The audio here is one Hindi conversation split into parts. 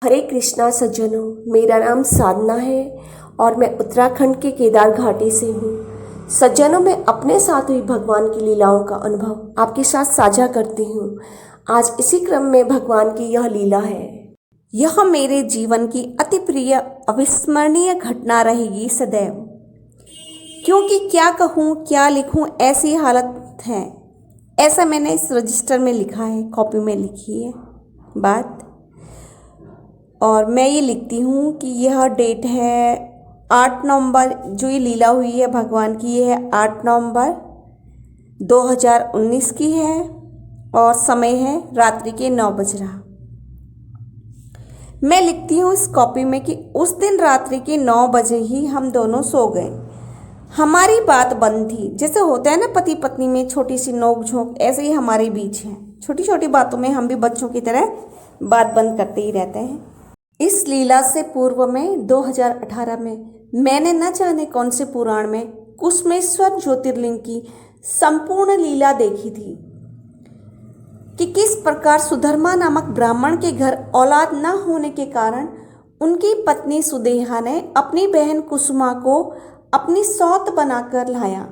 हरे कृष्णा सज्जनों, मेरा नाम साधना है और मैं उत्तराखंड के केदार घाटी से हूँ। सज्जनों, मैं अपने साथ हुई भगवान की लीलाओं का अनुभव आपके साथ साझा करती हूँ। आज इसी क्रम में भगवान की यह लीला है। यह मेरे जीवन की अति प्रिय अविस्मरणीय घटना रहेगी सदैव, क्योंकि क्या कहूँ क्या लिखूँ ऐसी हालत है। ऐसा मैंने इस रजिस्टर में लिखा है, कॉपी में लिखी है बात। और मैं ये लिखती हूँ कि यह डेट है 8 नवंबर, जो ये लीला हुई है भगवान की, ये है 8 नवंबर 2019 की है और समय है रात्रि के 9 बज रहा। मैं लिखती हूँ इस कॉपी में कि उस दिन रात्रि के 9 बजे ही हम दोनों सो गए। हमारी बात बंद थी। जैसे होता है ना पति पत्नी में छोटी सी नोक झोंक, ऐसे ही हमारे बीच है। छोटी छोटी बातों में हम भी बच्चों की तरह बात बंद करते ही रहते हैं। इस लीला से पूर्व में 2018 में मैंने न जाने कौन से पुराण में कुसुमेश्वर ज्योतिर्लिंग की संपूर्ण लीला देखी थी कि किस प्रकार सुधर्मा नामक ब्राह्मण के घर औलाद न होने के कारण उनकी पत्नी सुदेहा ने अपनी बहन कुसुमा को अपनी सौत बनाकर लाया।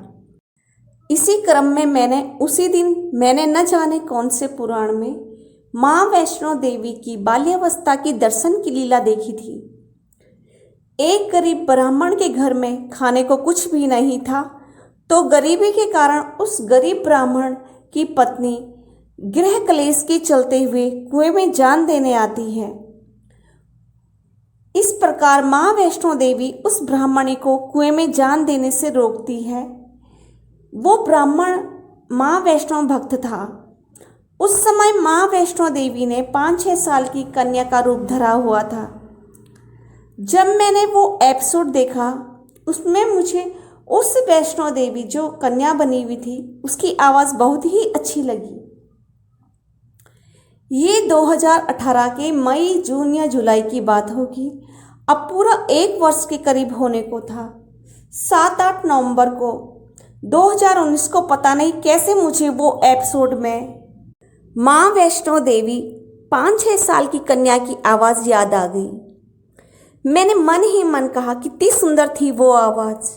इसी क्रम में मैंने न जाने कौन से पुराण में माँ वैष्णो देवी की बाल्यावस्था की दर्शन की लीला देखी थी। एक गरीब ब्राह्मण के घर में खाने को कुछ भी नहीं था, तो गरीबी के कारण उस गरीब ब्राह्मण की पत्नी गृह कलेश के चलते हुए कुएं में जान देने आती है। इस प्रकार माँ वैष्णो देवी उस ब्राह्मणी को कुएं में जान देने से रोकती है। वो ब्राह्मण माँ वैष्णो भक्त था। उस समय माँ वैष्णो देवी ने 5-6 साल की कन्या का रूप धरा हुआ था। जब मैंने वो एपिसोड देखा, उसमें मुझे उस वैष्णो देवी जो कन्या बनी हुई थी उसकी आवाज़ बहुत ही अच्छी लगी। ये 2018 के मई, जून या जुलाई की बात होगी। अब पूरा 1 वर्ष के करीब होने को था। 7-8 नवंबर को 2019 को पता नहीं कैसे मुझे वो एपिसोड में माँ वैष्णो देवी 5-6 साल की कन्या की आवाज़ याद आ गई। मैंने मन ही मन कहा कितनी सुंदर थी वो आवाज़।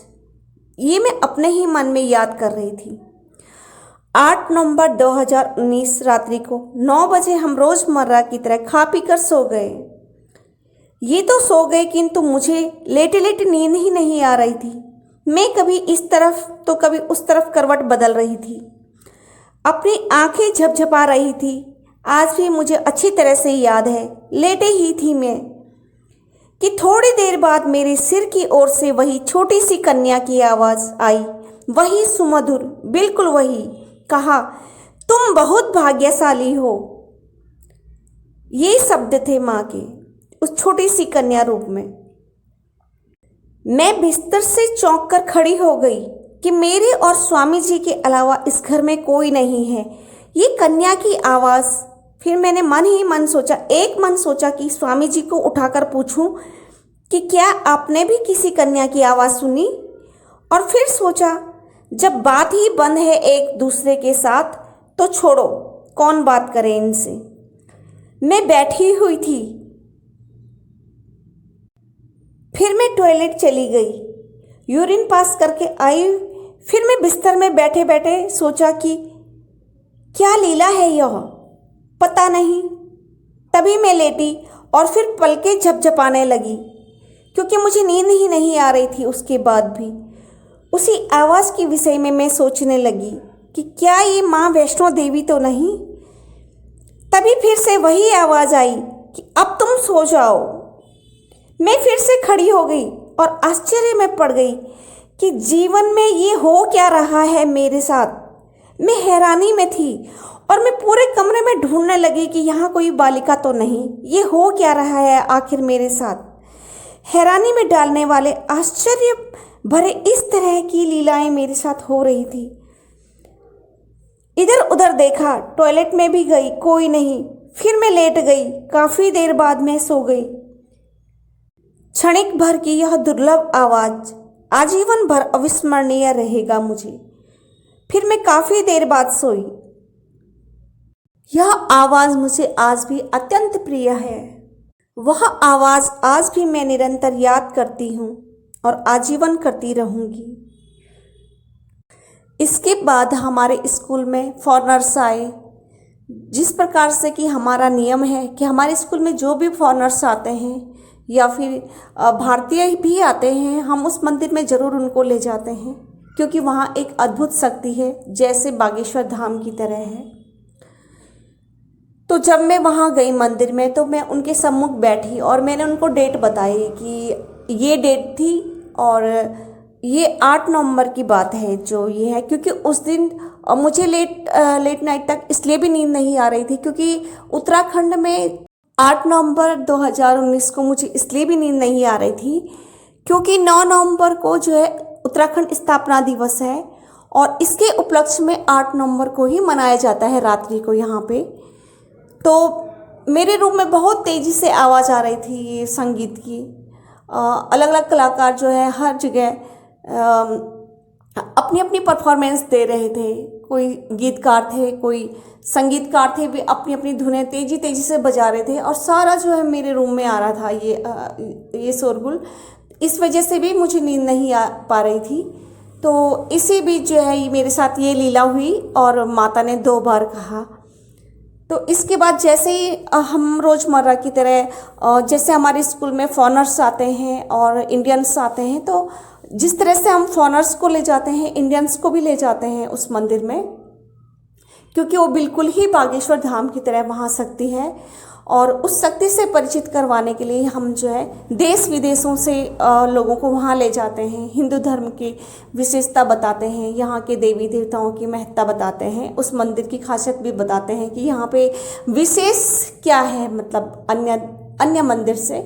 ये मैं अपने ही मन में याद कर रही थी। 8 नवंबर 2019 रात्रि को 9 बजे हम रोज़मर्रा की तरह खा पी कर सो गए। ये तो सो गए, किंतु मुझे लेटे लेटे नींद ही नहीं आ रही थी। मैं कभी इस तरफ तो कभी उस तरफ करवट बदल रही थी। अपनी आंखें झपझपा रही थी। आज भी मुझे अच्छी तरह से याद है, लेटे ही थी मैं कि थोड़ी देर बाद मेरे सिर की ओर से वही छोटी सी कन्या की आवाज़ आई। वही सुमधुर, बिल्कुल वही। कहा, तुम बहुत भाग्यशाली हो। ये शब्द थे माँ के उस छोटी सी कन्या रूप में। मैं बिस्तर से चौंक कर खड़ी हो गई कि मेरे और स्वामी जी के अलावा इस घर में कोई नहीं है। ये कन्या की आवाज़। फिर मैंने मन ही मन सोचा कि स्वामी जी को उठाकर पूछूं कि क्या आपने भी किसी कन्या की आवाज़ सुनी। और फिर सोचा, जब बात ही बंद है एक दूसरे के साथ तो छोड़ो, कौन बात करे इनसे। मैं बैठी हुई थी। फिर मैं टॉयलेट चली गई, यूरिन पास करके आई। फिर मैं बिस्तर में बैठे बैठे सोचा कि क्या लीला है यह, पता नहीं। तभी मैं लेटी और फिर पलकें झपझपाने लगी, क्योंकि मुझे नींद ही नहीं आ रही थी। उसके बाद भी उसी आवाज़ के विषय में मैं सोचने लगी कि क्या ये माँ वैष्णो देवी तो नहीं। तभी फिर से वही आवाज़ आई कि अब तुम सो जाओ। मैं फिर से खड़ी हो गई और आश्चर्य में पड़ गई कि जीवन में ये हो क्या रहा है मेरे साथ। मैं हैरानी में थी और मैं पूरे कमरे में ढूंढने लगी कि यहाँ कोई बालिका तो नहीं। ये हो क्या रहा है आखिर मेरे साथ। हैरानी में डालने वाले आश्चर्य भरे इस तरह की लीलाएं मेरे साथ हो रही थी। इधर उधर देखा, टॉयलेट में भी गई, कोई नहीं। फिर मैं लेट गई। काफ़ी देर बाद मैं सो गई। क्षणिक भर की यह दुर्लभ आवाज़ आजीवन भर अविस्मरणीय रहेगा मुझे। फिर मैं काफ़ी देर बाद सोई। यह आवाज़ मुझे आज भी अत्यंत प्रिय है। वह आवाज़ आज भी मैं निरंतर याद करती हूँ और आजीवन करती रहूँगी। इसके बाद हमारे स्कूल में फॉरेनर्स आए। जिस प्रकार से कि हमारा नियम है कि हमारे स्कूल में जो भी फॉरेनर्स आते हैं या फिर भारतीय भी आते हैं, हम उस मंदिर में ज़रूर उनको ले जाते हैं, क्योंकि वहाँ एक अद्भुत शक्ति है, जैसे बागेश्वर धाम की तरह है। तो जब मैं वहाँ गई मंदिर में, तो मैं उनके सम्मुख बैठी और मैंने उनको डेट बताई कि ये डेट थी और ये 8 नवंबर की बात है जो ये है, क्योंकि उस दिन मुझे लेट नाइट तक इसलिए भी नींद नहीं आ रही थी क्योंकि उत्तराखंड में 8 नवंबर 2019 को मुझे इसलिए भी नींद नहीं आ रही थी क्योंकि 9 नवंबर को जो है उत्तराखंड स्थापना दिवस है और इसके उपलक्ष्य में 8 नवंबर को ही मनाया जाता है रात्रि को यहाँ पे। तो मेरे रूम में बहुत तेज़ी से आवाज़ आ रही थी ये संगीत की। अलग अलग कलाकार जो है हर जगह अपनी अपनी परफॉर्मेंस दे रहे थे। कोई गीतकार थे, कोई संगीतकार थे, वे अपनी अपनी धुनें तेज़ी तेज़ी से बजा रहे थे और सारा जो है मेरे रूम में आ रहा था ये शोरगुल। इस वजह से भी मुझे नींद नहीं आ पा रही थी। तो इसी बीच जो है मेरे साथ ये लीला हुई और माता ने 2 बार कहा। तो इसके बाद जैसे ही हम रोज़मर्रा की तरह जैसे हमारे स्कूल में फॉरेनर्स आते हैं और इंडियंस आते हैं, तो जिस तरह से हम फॉरेनर्स को ले जाते हैं, इंडियंस को भी ले जाते हैं उस मंदिर में, क्योंकि वो बिल्कुल ही बागेश्वर धाम की तरह वहाँ शक्ति है। और उस शक्ति से परिचित करवाने के लिए हम जो है देश विदेशों से लोगों को वहाँ ले जाते हैं, हिंदू धर्म की विशेषता बताते हैं, यहाँ के देवी देवताओं की महत्ता बताते हैं, उस मंदिर की खासियत भी बताते हैं कि यहाँ पे विशेष क्या है, मतलब अन्य मंदिर से।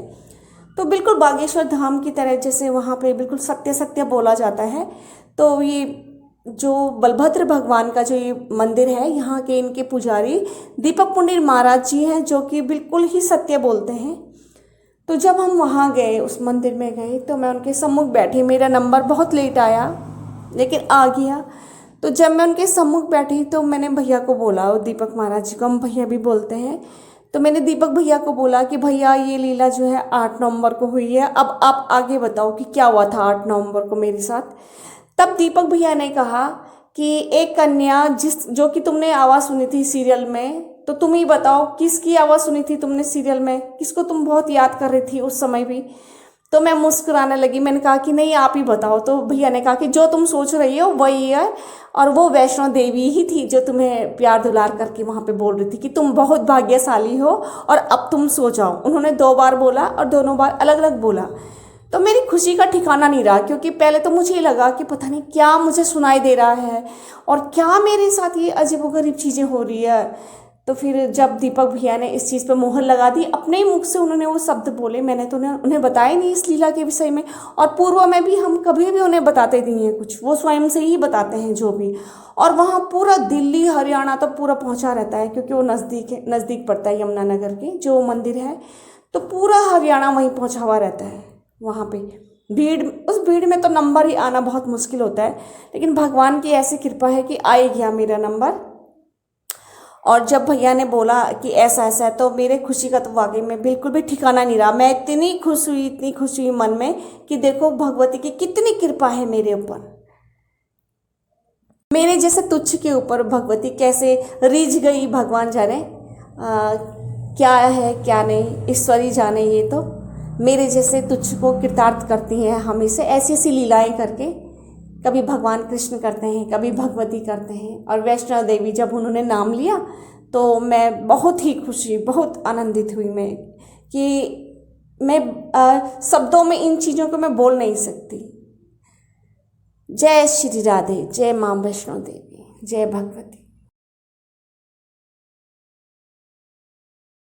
तो बिल्कुल बागेश्वर धाम की तरह जैसे वहाँ पे बिल्कुल सत्य सत्य बोला जाता है। तो ये जो बलभद्र भगवान का जो ये मंदिर है, यहाँ के इनके पुजारी दीपक पुंडीर महाराज जी हैं, जो कि बिल्कुल ही सत्य बोलते हैं। तो जब हम वहाँ गए, उस मंदिर में गए, तो मैं उनके सम्मुख बैठी। मेरा नंबर बहुत लेट आया लेकिन आ गया। तो जब मैं उनके सम्मुख बैठी तो मैंने भैया को बोला, दीपक महाराज जी को हम भैया भी बोलते हैं, तो मैंने दीपक भैया को बोला कि भैया ये लीला जो है 8 नवंबर को हुई है, अब आप आगे बताओ कि क्या हुआ था 8 नवंबर को मेरे साथ। तब दीपक भैया ने कहा कि एक कन्या जो कि तुमने आवाज़ सुनी थी सीरियल में, तो तुम ही बताओ किसकी आवाज़ सुनी थी तुमने सीरियल में, किसको तुम बहुत याद कर रही थी उस समय भी। तो मैं मुस्कुराने लगी, मैंने कहा कि नहीं आप ही बताओ। तो भैया ने कहा कि जो तुम सोच रही हो वही है, और वो वैष्णो देवी ही थी जो तुम्हें प्यार दुलार करके वहाँ पे बोल रही थी कि तुम बहुत भाग्यशाली हो और अब तुम सो जाओ। उन्होंने 2 बार बोला और दोनों बार अलग अलग बोला। तो मेरी खुशी का ठिकाना नहीं रहा, क्योंकि पहले तो मुझे लगा कि पता नहीं क्या मुझे सुनाई दे रहा है और क्या मेरे साथ ये अजीबोगरीब चीज़ें हो रही है। तो फिर जब दीपक भैया ने इस चीज़ पर मोहर लगा दी, अपने ही मुख से उन्होंने वो शब्द बोले, मैंने तो उन्हें बताया नहीं इस लीला के विषय में, और पूर्व में भी हम कभी भी उन्हें बताते नहीं हैं कुछ, वो स्वयं से ही बताते हैं जो भी। और वहाँ पूरा दिल्ली हरियाणा तो पूरा पहुँचा रहता है, क्योंकि वो नज़दीक पड़ता है यमुनानगर के जो मंदिर है, तो पूरा हरियाणा वहीं पहुँचा हुआ रहता है। वहाँ पे उस भीड़ में तो नंबर ही आना बहुत मुश्किल होता है, लेकिन भगवान की ऐसी कृपा है कि आ ही गया मेरा नंबर। और जब भैया ने बोला कि ऐसा ऐसा है, तो मेरे खुशी का तो वाकई में बिल्कुल भी ठिकाना नहीं रहा। मैं इतनी खुश हुई मन में कि देखो भगवती की कितनी कृपा है मेरे ऊपर, मेरे जैसे तुच्छ के ऊपर भगवती कैसे रीझ गई, भगवान जाने क्या है क्या नहीं, ईश्वरी जाने। ये तो मेरे जैसे तुच्छ को कृतार्थ करती हैं हमेशा ऐसी ऐसी लीलाएं करके। कभी भगवान कृष्ण करते हैं, कभी भगवती करते हैं। और वैष्णो देवी जब उन्होंने नाम लिया तो मैं बहुत ही खुशी, बहुत आनंदित हुई मैं कि मैं शब्दों में इन चीज़ों को मैं बोल नहीं सकती। जय श्री राधे, जय माँ वैष्णो देवी, जय भगवती।